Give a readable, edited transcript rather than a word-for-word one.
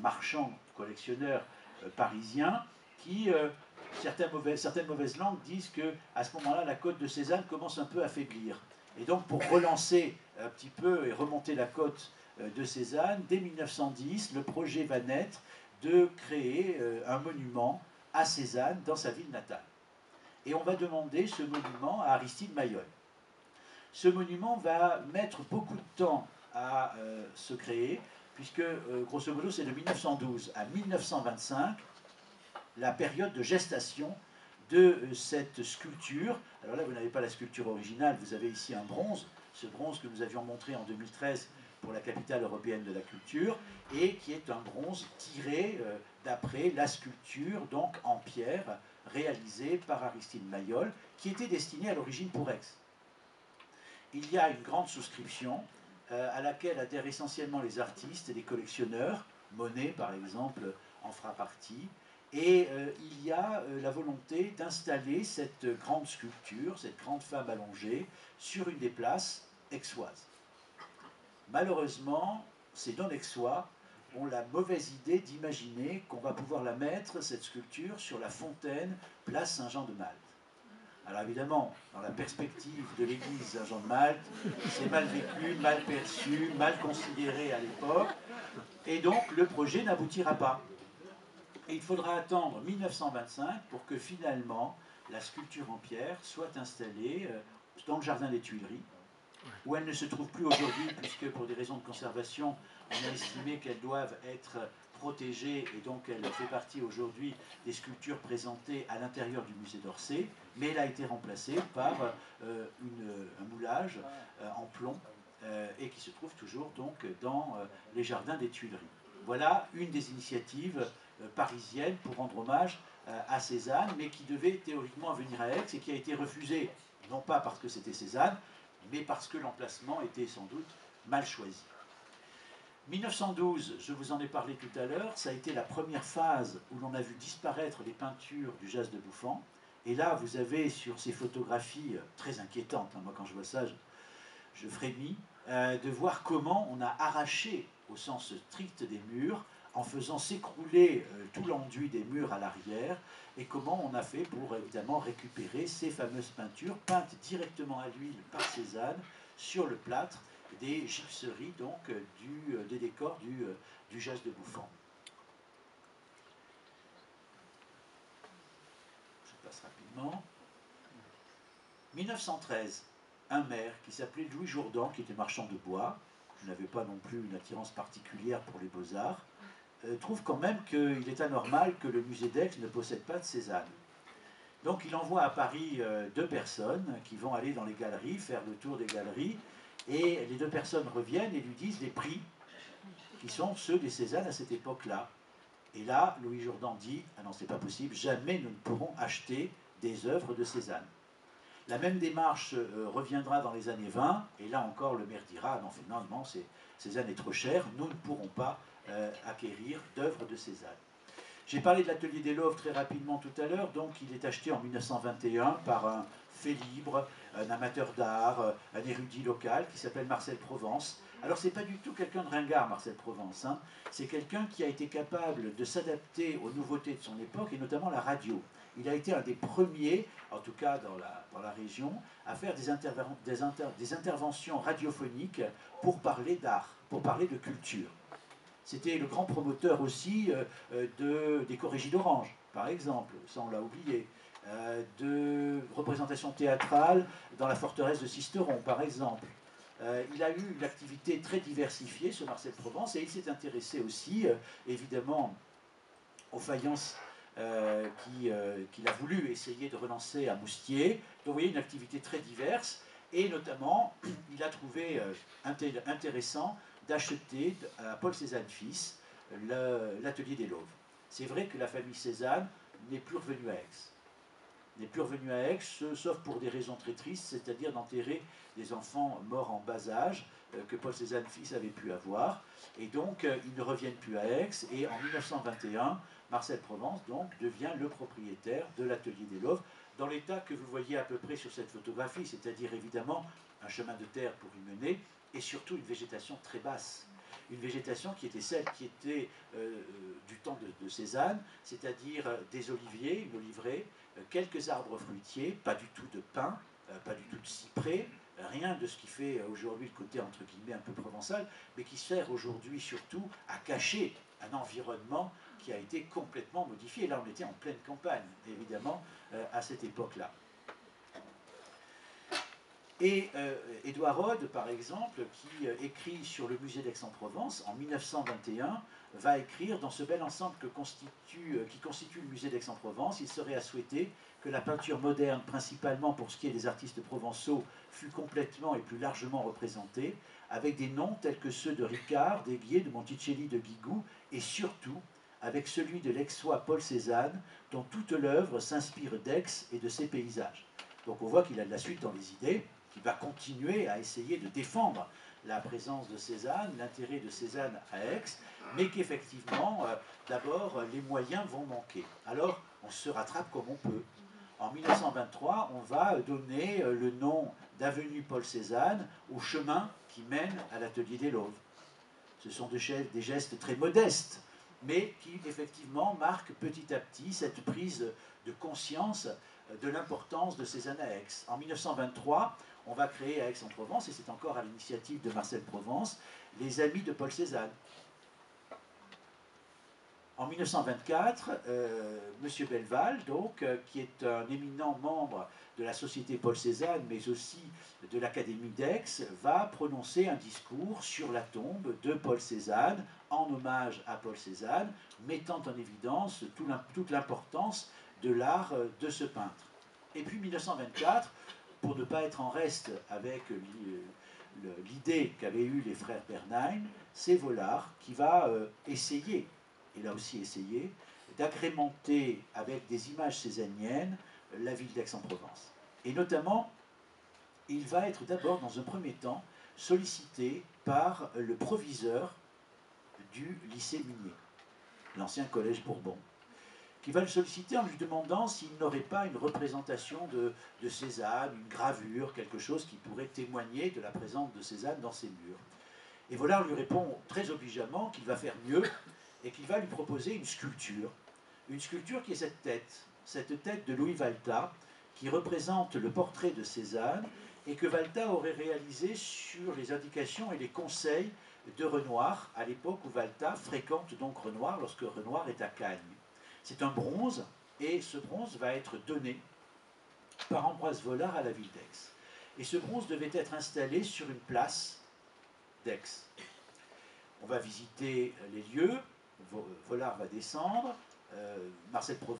marchand, collectionneur parisien, qui, certaines mauvaises langues disent qu'à ce moment-là, la cote de Cézanne commence un peu à faiblir. Et donc, pour relancer un petit peu et remonter la cote de Cézanne, dès 1910, le projet va naître de créer un monument à Cézanne dans sa ville natale. Et on va demander ce monument à Aristide Maillol. Ce monument va mettre beaucoup de temps à se créer, puisque grosso modo c'est de 1912 à 1925 la période de gestation de cette sculpture. Alors là vous n'avez pas la sculpture originale, vous avez ici un bronze, ce bronze que nous avions montré en 2013 pour la capitale européenne de la culture, et qui est un bronze tiré d'après la sculpture donc en pierre réalisée par Aristide Maillol, qui était destinée à l'origine pour Aix. Il y a une grande souscription à laquelle adhèrent essentiellement les artistes et les collectionneurs. Monet, par exemple, en fera partie. Et il y a la volonté d'installer cette grande sculpture, cette grande femme allongée, sur une des places aixoises. Malheureusement, ces non-aixois ont la mauvaise idée d'imaginer qu'on va pouvoir la mettre, cette sculpture, sur la fontaine, place Saint-Jean-de-Malte. Alors évidemment, dans la perspective de l'église Saint-Jean-de-Malte, c'est mal vécu, mal perçu, mal considéré à l'époque, et donc le projet n'aboutira pas. Et il faudra attendre 1925 pour que finalement la sculpture en pierre soit installée dans le jardin des Tuileries, où elle ne se trouve plus aujourd'hui, puisque pour des raisons de conservation, on a estimé qu'elles doivent être protégée, et donc elle fait partie aujourd'hui des sculptures présentées à l'intérieur du musée d'Orsay, mais elle a été remplacée par un moulage en plomb et qui se trouve toujours donc dans les jardins des Tuileries. Voilà une des initiatives parisiennes pour rendre hommage à Cézanne, mais qui devait théoriquement venir à Aix et qui a été refusée, non pas parce que c'était Cézanne, mais parce que l'emplacement était sans doute mal choisi. 1912, je vous en ai parlé tout à l'heure, ça a été la première phase où l'on a vu disparaître les peintures du Jas de Bouffant. Et là, vous avez sur ces photographies très inquiétantes, hein, moi quand je vois ça, je frémis, de voir comment on a arraché, au sens strict des murs, en faisant s'écrouler tout l'enduit des murs à l'arrière, et comment on a fait pour évidemment récupérer ces fameuses peintures peintes directement à l'huile par Cézanne sur le plâtre des gypseries donc des décors du Jas de Bouffant. Je passe rapidement. 1913, un maire qui s'appelait Louis Jourdan, qui était marchand de bois, je n'avais pas non plus une attirance particulière pour les beaux-arts, trouve quand même qu'il est anormal que le musée d'Aix ne possède pas de Cézanne. Donc il envoie à Paris deux personnes qui vont aller dans les galeries, faire le tour des galeries, et les deux personnes reviennent et lui disent les prix qui sont ceux des Cézanne à cette époque-là. Et là, Louis Jourdan dit « Ah non, c'est pas possible, jamais nous ne pourrons acheter des œuvres de Cézanne ». La même démarche reviendra dans les années 20, et là encore le maire dira « Non, non, Cézanne est trop cher, nous ne pourrons pas acquérir d'œuvres de Cézanne ». J'ai parlé de l'atelier des Louvres très rapidement tout à l'heure, donc il est acheté en 1921 par un fait libre, un amateur d'art, un érudit local qui s'appelle Marcel Provence. Alors c'est pas du tout quelqu'un de ringard, Marcel Provence, hein. C'est quelqu'un qui a été capable de s'adapter aux nouveautés de son époque, et notamment la radio. Il a été un des premiers, en tout cas dans la région, à faire des interventions radiophoniques pour parler d'art, pour parler de culture. C'était le grand promoteur aussi des Corrégies d'Orange, par exemple, ça on l'a oublié, de représentations théâtrales dans la forteresse de Sisteron, par exemple. Il a eu une activité très diversifiée, ce Marcel Provence, et il s'est intéressé aussi, évidemment, aux faïences qu'il a voulu essayer de relancer à Moustier. Donc vous voyez, une activité très diverse, et notamment, il a trouvé intéressant d'acheter à Paul Cézanne fils l'atelier des Louvres. C'est vrai que la famille Cézanne n'est plus revenue à Aix. N'est plus revenue à Aix, sauf pour des raisons très tristes, c'est-à-dire d'enterrer des enfants morts en bas âge que Paul Cézanne fils avait pu avoir. Et donc, ils ne reviennent plus à Aix. Et en 1921, Marcel Provence donc, devient le propriétaire de l'atelier des Louvres, dans l'état que vous voyez à peu près sur cette photographie, c'est-à-dire évidemment un chemin de terre pour y mener, et surtout une végétation très basse. Une végétation qui était celle qui était Cézanne, c'est-à-dire des oliviers, une oliveraie, quelques arbres fruitiers, pas du tout de pin, pas du tout de cyprès, rien de ce qui fait aujourd'hui le côté entre guillemets un peu provençal, mais qui sert aujourd'hui surtout à cacher un environnement qui a été complètement modifié. Là, on était en pleine campagne, évidemment, à cette époque-là. Et Édouard Rode, par exemple, qui écrit sur le musée d'Aix-en-Provence en 1921, va écrire dans ce bel ensemble qui constitue le musée d'Aix-en-Provence, il serait à souhaiter que la peinture moderne, principalement pour ce qui est des artistes provençaux, fût complètement et plus largement représentée, avec des noms tels que ceux de Ricard, d'Aiguier, de Monticelli, de Guigou, et surtout avec celui de l'Aixois Paul Cézanne, dont toute l'œuvre s'inspire d'Aix et de ses paysages. Donc on voit qu'il a de la suite dans les idées, qui va continuer à essayer de défendre la présence de Cézanne, l'intérêt de Cézanne à Aix, mais qu'effectivement, d'abord, les moyens vont manquer. Alors, on se rattrape comme on peut. En 1923, on va donner le nom d'avenue Paul Cézanne au chemin qui mène à l'atelier des Lauves. Ce sont des gestes très modestes, mais qui effectivement marquent petit à petit cette prise de conscience de l'importance de Cézanne à Aix. En 1923, on va créer à Aix-en-Provence, et c'est encore à l'initiative de Marcel Provence, les Amis de Paul Cézanne. En 1924, M. Belleval, donc, qui est un éminent membre de la Société Paul Cézanne, mais aussi de l'Académie d'Aix, va prononcer un discours sur la tombe de Paul Cézanne, en hommage à Paul Cézanne, mettant en évidence toute l'importance de l'art de ce peintre. Et puis 1924, pour ne pas être en reste avec l'idée qu'avaient eue les frères Bernheim, c'est Vollard qui va essayer, et là aussi essayer, d'agrémenter avec des images cézanniennes la ville d'Aix-en-Provence. Et notamment, il va être d'abord, dans un premier temps, sollicité par le proviseur du lycée Munier, l'ancien collège Bourbon, qui va le solliciter en lui demandant s'il n'aurait pas une représentation de Cézanne, une gravure, quelque chose qui pourrait témoigner de la présence de Cézanne dans ses murs. Et Vollard lui répond très obligeamment qu'il va faire mieux et qu'il va lui proposer une sculpture qui est cette tête de Louis Valtat, qui représente le portrait de Cézanne et que Valtat aurait réalisé sur les indications et les conseils de Renoir, à l'époque où Valtat fréquente donc Renoir lorsque Renoir est à Cagnes. C'est un bronze, et ce bronze va être donné par Ambroise Vollard à la ville d'Aix. Et ce bronze devait être installé sur une place d'Aix. On va visiter les lieux, Vollard va descendre, Marcel Provence